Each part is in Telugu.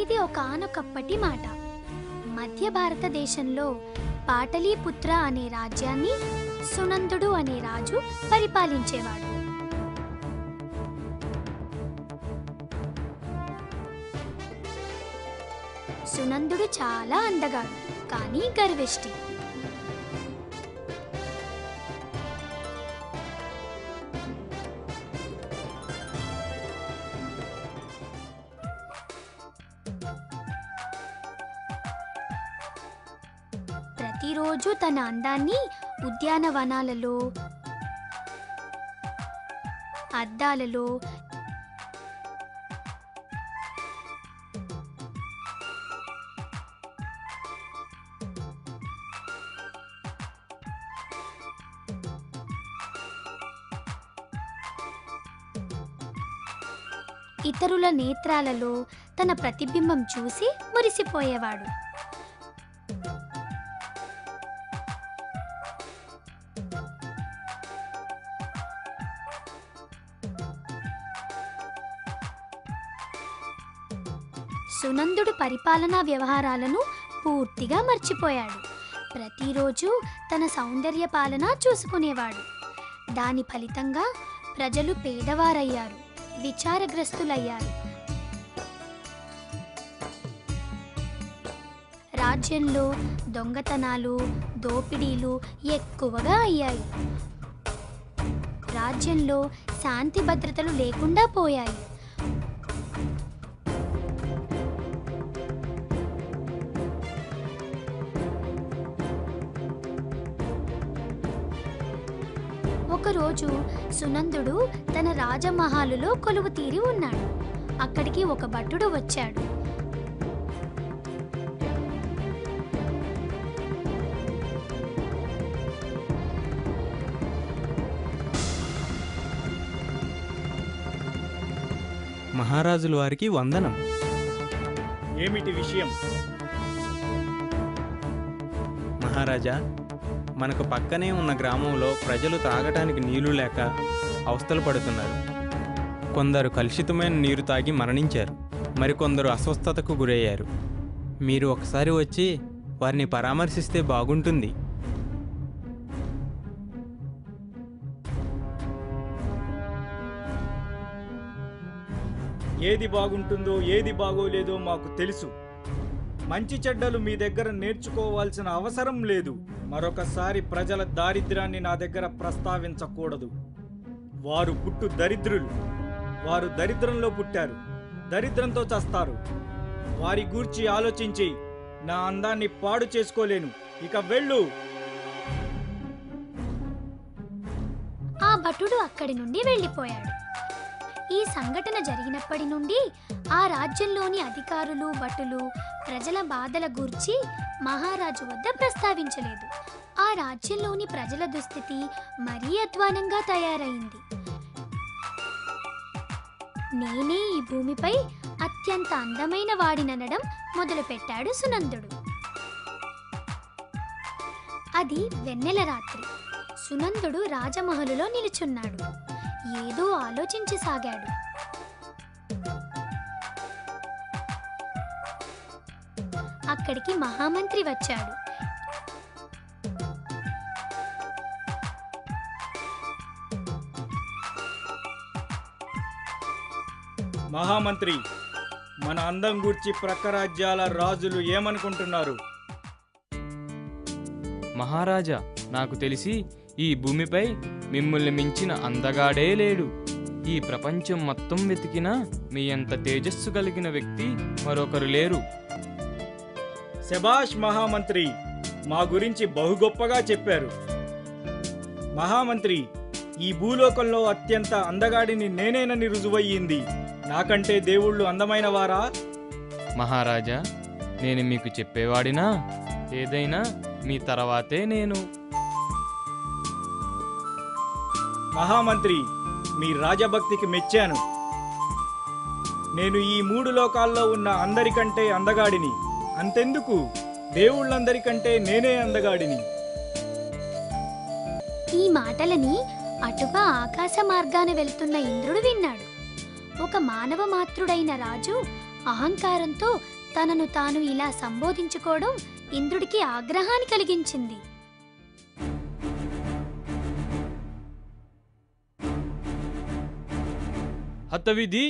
ఇది ఒకానొకప్పటి మాట. మధ్య భారతదేశంలో పాటలీపుత్ర అనే రాజ్యాన్ని సునందుడు అనే రాజు పరిపాలించేవాడు. సునందుడు చాలా అందగాడు, కానీ గర్విష్టి. ప్రతిరోజు తన అందాన్ని ఉద్యానవనాలలో, అద్దాలలో, ఇతరుల నేత్రాలలో తన ప్రతిబింబం చూసి మురిసిపోయేవాడు. సునందుడు పరిపాలనా వ్యవహారాలను పూర్తిగా మర్చిపోయాడు. ప్రతిరోజు తన సౌందర్య పాలన చూసుకునేవాడు. దాని ఫలితంగా ప్రజలు పేదవారయ్యారు, విచారగ్రస్తులయ్యారు. రాజ్యంలో దొంగతనాలు, దోపిడీలు ఎక్కువగా అయ్యాయి. రాజ్యంలో శాంతి భద్రతలు లేకుండా పోయాయి. ఒకరోజు సునందుడు తన రాజమహాలులో కొలువు తీరి ఉన్నాడు. అక్కడికి ఒక భటుడు వచ్చాడు. మహారాజుల వారికి వందనం. ఏమిటి విషయం? మహారాజా, మనకు పక్కనే ఉన్న గ్రామంలో ప్రజలు తాగటానికి నీళ్లు లేక అవస్థలు పడుతున్నారు. కొందరు కలుషితమైన నీరు తాగి మరణించారు, మరికొందరు అస్వస్థతకు గురయ్యారు. మీరు ఒకసారి వచ్చి వారిని పరామర్శిస్తే బాగుంటుంది. ఏది బాగుంటుందో ఏది బాగోలేదో మాకు తెలుసు. మంచి చెడ్డలు మీ దగ్గర నేర్చుకోవాల్సిన అవసరం లేదు. మరొకసారి ప్రజల దారిద్ర్యాన్ని నా దగ్గర ప్రస్తావించకూడదు. వారు పుట్టు దరిద్రులు. వారు దరిద్రంలో పుట్టారు, దరిద్రంతో చస్తారు. వారి గూర్చి ఆలోచించి నా అందాన్ని పాడు చేసుకోలేను. ఇక వెళ్ళు. ఆ భటుడు అక్కడి నుండి వెళ్ళిపోయాడు. ఈ సంఘటన జరిగినప్పటి నుండి ఆ రాజ్యంలోని అధికారులు, భటులు ప్రజల బాధల గూర్చి మహారాజు వద్ద ప్రస్తావించలేదు. ఆ రాజ్యంలోని ప్రజల దుస్థితి మరీ అధ్వానంగా తయారైంది. నేనే ఈ భూమిపై అత్యంత అందమైన వాడిననడం మొదలుపెట్టాడు సునందుడు. అది వెన్నెల రాత్రి. సునందుడు రాజమహలులో నిలుచున్నాడు. ఏదో ఆలోచించసాగాడు. అక్కడికి మహామంత్రి వచ్చాడు. మహామంత్రి, మన అందం గూర్చి ప్రక్క రాజ్యాల రాజులు ఏమనుకుంటున్నారు? మహారాజా, నాకు తెలిసి ఈ భూమిపై మిమ్మల్ని మించిన అందగాడే లేడు. ఈ ప్రపంచం మొత్తం వెతికినా మీ అంత తేజస్సు కలిగిన వ్యక్తి మరొకరు లేరు. శభాష్ మహామంత్రి, మా గురించి బహు గొప్పగా చెప్పారు. మహామంత్రి, ఈ భూలోకంలో అత్యంత అందగాడిని నేనేనని రుజువయ్యింది. నాకంటే దేవుళ్ళు అందమైన వారా? మహారాజా, నేను మీకు చెప్పేవాడినా? ఏదైనా మీ తర్వాతే నేను. మహామంత్రి, మీ రాజభక్తికి మెచ్చాను. నేను ఈ 3 లోకాల్లో ఉన్న అందరికంటే అందగాడిని. అంతెందుకు, దేవుళ్ళందరికంటే నేనే అందగాడిని. ఈ మాటలని అటుగా ఆకాశ మార్గాన వెళ్తున్న ఇంద్రుడు విన్నాడు. ఒక మానవ మాత్రుడైన రాజు అహంకారంతో తనను తాను ఇలా సంబోధించుకోవడం ఇంద్రుడికి ఆగ్రహాన్ని కలిగించింది. హతవిధి,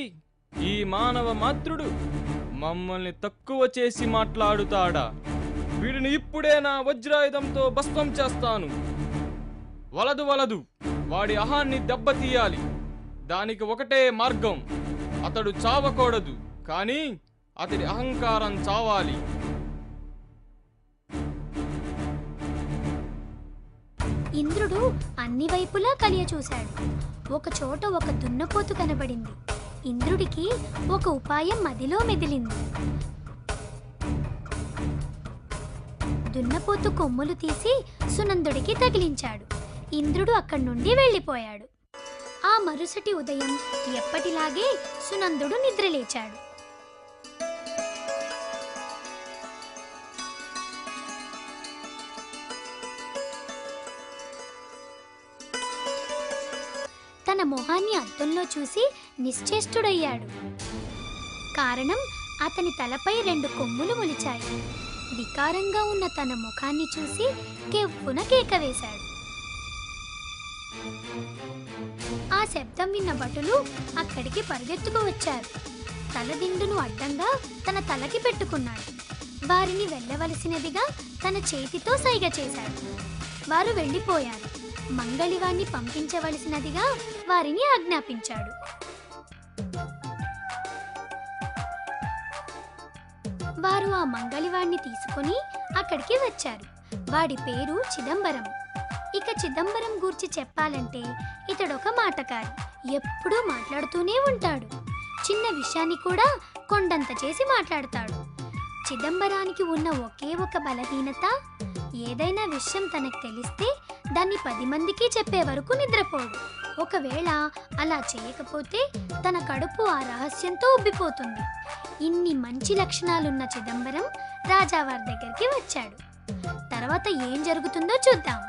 ఈ మానవ మాతృడు మమ్మల్ని తక్కువ చేసి మాట్లాడుతాడా? వీడిని ఇప్పుడే నా వజ్రాయుధంతో భస్మం చేస్తాను. వలదు వలదు, వాడి అహాన్ని దెబ్బతీయాలి. దానికి ఒకటే మార్గం, అతడు చావకూడదు, కానీ అతడి అహంకారం చావాలి. ఇంద్రుడు అన్ని వైపులా కలియ చూశాడు. ఒక చోట ఒక దున్నపోతు కనబడింది. ఇంద్రుడికి ఒక ఉపాయం మదిలో మెదిలింది. దున్నపోతు కొమ్ములు తీసి సునందుడికి తగిలించాడు. ఇంద్రుడు అక్కడి నుండి వెళ్ళిపోయాడు. ఆ మరుసటి ఉదయం ఎప్పటిలాగే సునందుడు నిద్రలేచాడు. తన మొహాన్ని అద్దంలో చూసి నిశ్చేష్టుడయ్యాడు. కారణం, అతని తలపై 2 కొమ్ములు మొలిచాయి. వికారంగా ఉన్న తన ముఖాన్ని చూసి కెవ్వున కేక వేశాడు. ఆ శబ్దం విన్న భటులు అక్కడికి పరిగెత్తుకు వచ్చారు. తలదిండును అడ్డంగా తన తలకి పెట్టుకున్నాడు. వారిని వెళ్ళవలసినదిగా తన చేతితో సైగ చేశాడు. వారు వెళ్ళిపోయారు. మంగళివాణ్ణి పంపించవలసినదిగా వారిని ఆజ్ఞాపించాడు. వారు ఆ మంగళివాణ్ణి తీసుకొని అక్కడికి వచ్చారు. వాడి పేరు చిదంబరం. ఇక చిదంబరం గూర్చి చెప్పాలంటే ఇతడొక మాటకారి. ఎప్పుడూ మాట్లాడుతూనే ఉంటాడు. చిన్న విషయాన్ని కూడా కొండంత చేసి మాట్లాడతాడు. చిదంబరానికి ఉన్న ఒకే ఒక బలహీనత, ఏదైనా విషయం తనకు తెలిస్తే దాన్ని 10 మందికి చెప్పే వరకు నిద్రపోడు. ఒకవేళ అలా చేయకపోతే తన కడుపు ఆ రహస్యంతో ఉబ్బిపోతుంది. ఇన్ని మంచి లక్షణాలున్న చిదంబరం రాజావారి దగ్గరికి వచ్చాడు. తర్వాత ఏం జరుగుతుందో చూద్దాం.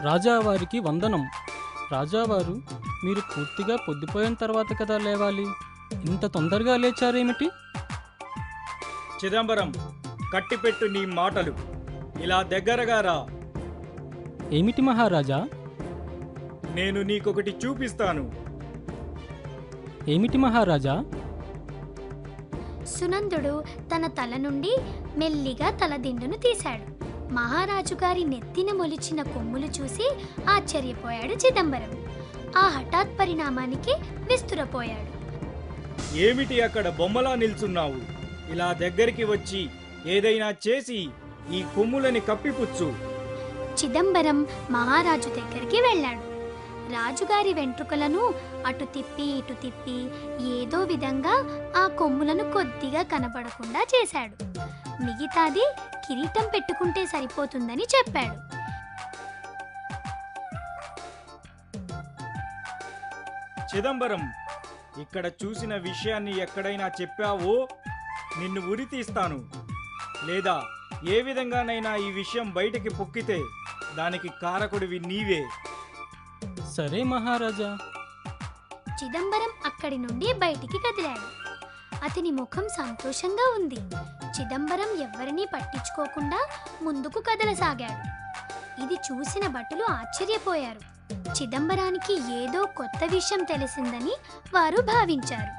రాజావారికి వందనం. రాజావారు, మీరు పూర్తిగా పొద్దుపోయిన తర్వాత కదా లేవాలి. ఇంత తొందరగా లేచారేమిటి? చిదంబరం, కట్టిపెట్టు నీ మాటలు. ఇలా దగ్గరగా రా. ఏమిటి మహారాజా? నేను నీకొకటి చూపిస్తాను. ఏమిటి మహారాజా? సునందుడు తన తల నుండి మెల్లిగా తలదిండును తీశాడు. మహారాజు గారి నెత్తిన మొలిచిన కొమ్ములు చూసి ఆశ్చర్యపోయాడు చిదంబరం. ఆ హఠాత్ పరిణామానికి విస్తురపోయాడు. ఏమిటి అక్కడ బొమ్మలా నిల్చున్నావు? ఇలా దగ్గరికి వచ్చి ఏదైనా చేసి ఈ కొమ్ములని కప్పిపుచ్చు. చిదంబరం మహారాజు దగ్గరికి వెళ్ళాడు. రాజుగారి వెంట్రుకలను అటు తిప్పి ఇటు తిప్పి ఏదో విధంగా ఆ కొమ్ములను కొద్దిగా కనపడకుండా చేశాడు. మిగతాది కిరీటం పెట్టుకుంటే సరిపోతుందని చెప్పాడు. చిదంబరం, ఇక్కడ చూసిన విషయాన్ని ఎక్కడైనా చెప్పావో నిన్ను ఉరి తీస్తాను. లేదా ఏ విధంగానైనా ఈ విషయం బయటికి పొక్కితే దానికి కారకుడివి నీవే. సరే మహారాజా. చిదంబరం అక్కడి నుండి బయటికి కదిలాడు. అతని ముఖం సంతోషంగా ఉంది. చిదంబరం ఎవ్వరినీ పట్టించుకోకుండా ముందుకు కదలసాగాడు. ఇది చూసిన భటులు ఆశ్చర్యపోయారు. చిదంబరానికి ఏదో కొత్త విషయం తెలిసిందని వారు భావించారు.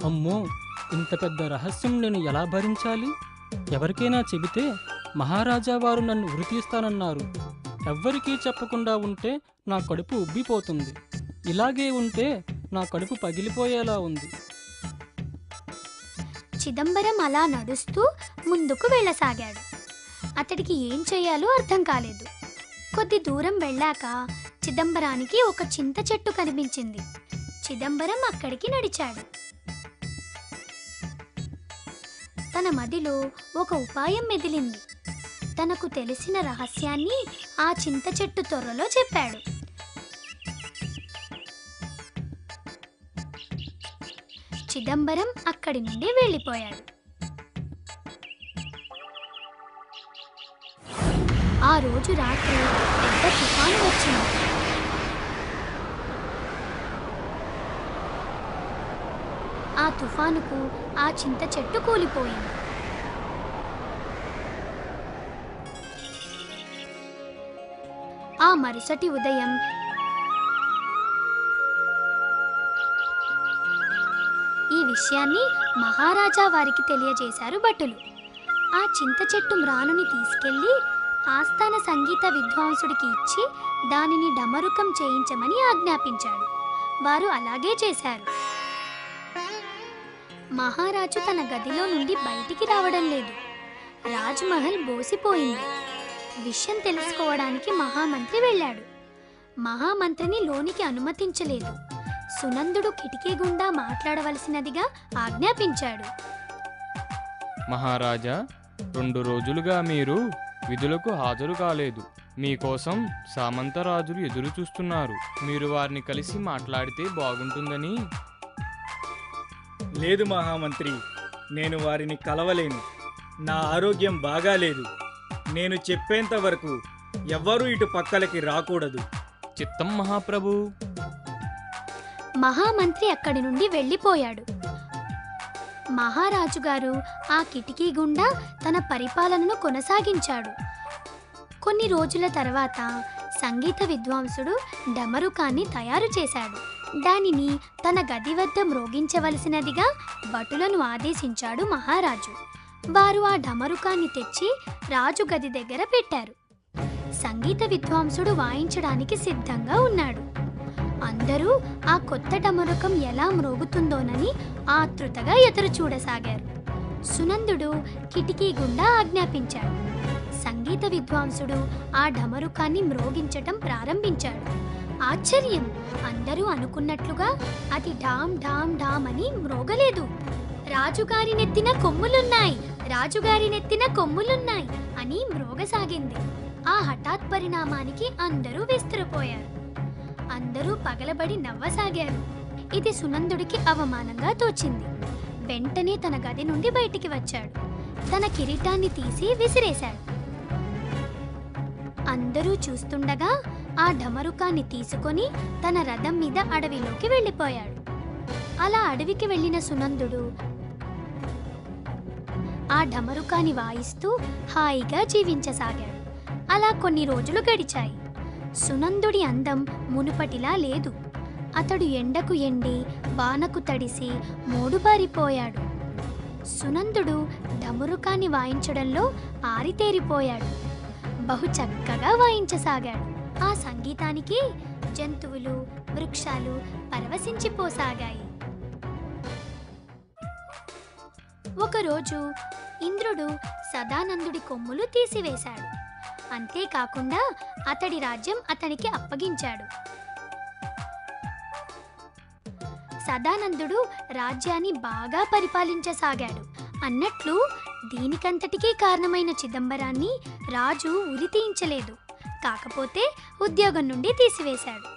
అమ్మో, ఇంత పెద్ద రహస్యం నేను ఎలా భరించాలి? ఎవరికైనా చెబితే మహారాజా వారు నన్ను ఉరితీస్తానన్నారు. ఎవ్వరికీ చెప్పకుండా ఉంటే నా కడుపు ఉబ్బిపోతుంది. ఇలాగే ఉంటే నా కడుపు పగిలిపోయేలా ఉంది. చిదంబరం అలా నడుస్తూ ముందుకు వెళ్ళసాగాడు. అతడికి ఏం చేయాలో అర్థం కాలేదు. కొద్ది దూరం వెళ్ళాక చిదంబరానికి ఒక చింత చెట్టు కనిపించింది. చిదంబరం అక్కడికి నడిచాడు. తన మదిలో ఒక ఉపాయం మెదిలింది. తనకు తెలిసిన రహస్యాన్ని ఆ చింత చెట్టు తొర్రలో చెప్పాడు. చిదంబరం అక్కడి నుండి వెళ్ళిపోయాడు. ఆ రోజు రాత్రి పెద్ద తుఫాను వచ్చింది. తుఫానుకు ఆ చింత చెట్టు కూలిపోయింది. ఆ మరుసటి ఉదయం ఈ విషయాన్ని మహారాజా వారికి తెలియజేశారు భటులు. ఆ చింత చెట్టు మ్రానుని తీసుకెళ్లి ఆస్థాన సంగీత విద్వాంసుడికి ఇచ్చి దానిని డమరుకం చేయించమని ఆజ్ఞాపించాడు. వారు అలాగే చేశారు. మహారాజు తన గదిలో నుండి బయటికి రావడం లేదు. రాజ్మహల్ బోసిపోయింది. విషయం తెలుసుకోవడానికి మహామంత్రి వెళ్ళాడు. మహామంత్రిని లోనికి అనుమతించలేదు. సునందుడు కిటికీ గుండా మాట్లాడవలసినదిగా ఆజ్ఞాపించాడు. మహారాజా, 2 రోజులుగా మీరు విధులకు హాజరు కాలేదు. మీకోసం సామంతరాజులు ఎదురు చూస్తున్నారు. మీరు వారిని కలిసి మాట్లాడితే బాగుంటుందని. లేదు మహామంత్రి, నేను వారిని కలవలేను. నా ఆరోగ్యం బాగాలేదు. నేను చెప్పేంత వరకు ఎవ్వరూ ఇటు పక్కలకి రాకూడదు. చిత్తం మహాప్రభు. మహామంత్రి అక్కడి నుండి వెళ్ళిపోయాడు. మహారాజు గారు ఆ కిటికీ గుండా తన పరిపాలనను కొనసాగించాడు. కొన్ని రోజుల తర్వాత సంగీత విద్వాంసుడు డమరుకాన్ని తయారు చేశాడు. దానిని తన గది వద్ద మ్రోగించవలసినదిగా భటులను ఆదేశించాడు మహారాజు. వారు ఆ డమరుకాన్ని తెచ్చి రాజు గది దగ్గర పెట్టారు. సంగీత విద్వాంసుడు వాయించడానికి సిద్ధంగా ఉన్నాడు. అందరూ ఆ కొత్త డమరుకం ఎలా మ్రోగుతుందోనని ఆతృతగా ఎదురు చూడసాగారు. సునందుడు కిటికీ గుండా ఆజ్ఞాపించాడు. సంగీత విద్వాంసుడు ఆ డమరుకాన్ని మ్రోగించటం ప్రారంభించాడు. ఆశ్చర్యం! అందరూ అనుకున్నట్లుగా అది ఢామ్ ఢామ్ ఢామ్ అని మ్రోగలేదు. రాజుగారి నెత్తిన కొమ్ములున్నాయి, రాజుగారి నెత్తిన కొమ్ములున్నాయి అని మ్రోగసాగింది. ఆ హఠాత్ పరిణామానికి అందరూ విస్తుపోయారు. అందరూ పగలబడి నవ్వసాగారు. ఇది సునందుడికి అవమానంగా తోచింది. వెంటనే తన గది నుండి బయటికి వచ్చాడు. తన కిరీటాన్ని తీసి విసిరేశాడు. అందరూ చూస్తుండగా ఆ డమరుకాన్ని తీసుకొని తన రథం మీద అడవిలోకి వెళ్ళిపోయాడు. అలా అడవికి వెళ్ళిన సునందుడు ఆ డమరుకాన్ని వాయిస్తూ హాయిగా జీవించసాగాడు. అలా కొన్ని రోజులు గడిచాయి. సునందుడి అందం మునుపటిలా లేదు. అతడు ఎండకు ఎండి వానకు తడిసి మోడుబారిపోయాడు. సునందుడు డమరుకాన్ని వాయించడంలో ఆరితేరిపోయాడు. బహు చక్కగా వాయించసాగాడు. ఆ సంగీతానికి జంతువులు, వృక్షాలు పరవశించిపోసాగాయి. ఒకరోజు ఇంద్రుడు సదానందుడి కొమ్ములు తీసివేశాడు. అంతేకాకుండా అతడి రాజ్యం అతనికి అప్పగించాడు. సదానందుడు రాజ్యాన్ని బాగా పరిపాలించసాగాడు. అన్నట్లు దీనికంతటికీ కారణమైన చిదంబరాన్ని రాజు ఉరి తీయించలేదు. కాకపోతే ఉద్యోగం నుండి తీసివేశాడు.